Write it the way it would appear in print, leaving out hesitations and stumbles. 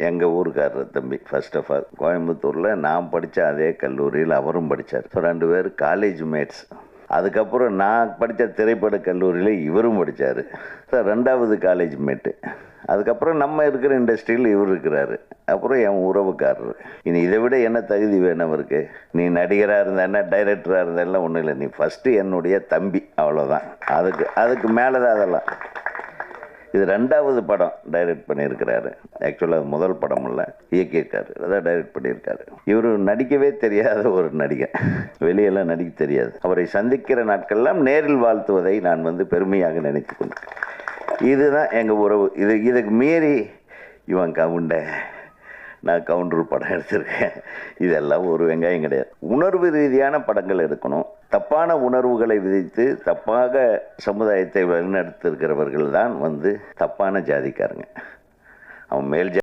எங்கள் ஊருக்காரர் தம்பி. First of all கோயம்புத்தூரில் நான் படித்த அதே கல்லூரியில் அவரும் படித்தார். ஸோ 2 பேர் காலேஜ் மேட்ஸ். அதுக்கப்புறம் நான் படித்த திரைப்பட கல்லூரியில் இவரும் படித்தார். ஸோ 2வது காலேஜ் மேட்டு. அதுக்கப்புறம் நம்ம இருக்கிற இண்டஸ்ட்ரியில் இவர் இருக்கிறாரு. அப்புறம் என் உறவுக்காரர். இனி இதை விட என்ன தகுதி வேணும் இருக்கு? நீ நடிகராக இருந்தேன்னா டைரக்டராக இருந்தேன்னா ஒன்றும் இல்லை, நீ ஃபஸ்ட்டு என்னுடைய தம்பி, அவ்வளோதான். அதுக்கு மேலே தான் அதெல்லாம். இது 2வது படம் டைரக்ட் பண்ணியிருக்கிறாரு. ஆக்சுவலாக முதல் படம் இல்லை, இயக்கியிருக்காரு, அதான் டைரக்ட் பண்ணியிருக்காரு. இவர் நடிக்கவே தெரியாத ஒரு நடிகர், வெளியெல்லாம் நடிக்க தெரியாது. அவரை சந்திக்கிற நாட்கள்லாம் நேரில் வாழ்த்துவதை நான் பெருமையாக நினைத்து கொண்டிருக்கேன். இதுதான் எங்கள் உறவு. இதுக்கு மீறி இவன் கவுண்ட, நான் கவுண்டர் படம் எடுத்திருக்கேன், இதெல்லாம் ஒரு வெங்காயம் கிடையாது. உணர்வு ரீதியான படங்கள் எடுக்கணும். தப்பான உணர்வுகளை விதித்து தப்பாக சமுதாயத்தை வழிநடத்திருக்கிறவர்கள் தான் தப்பான ஜாதிக்காரங்க. அவன் மேல்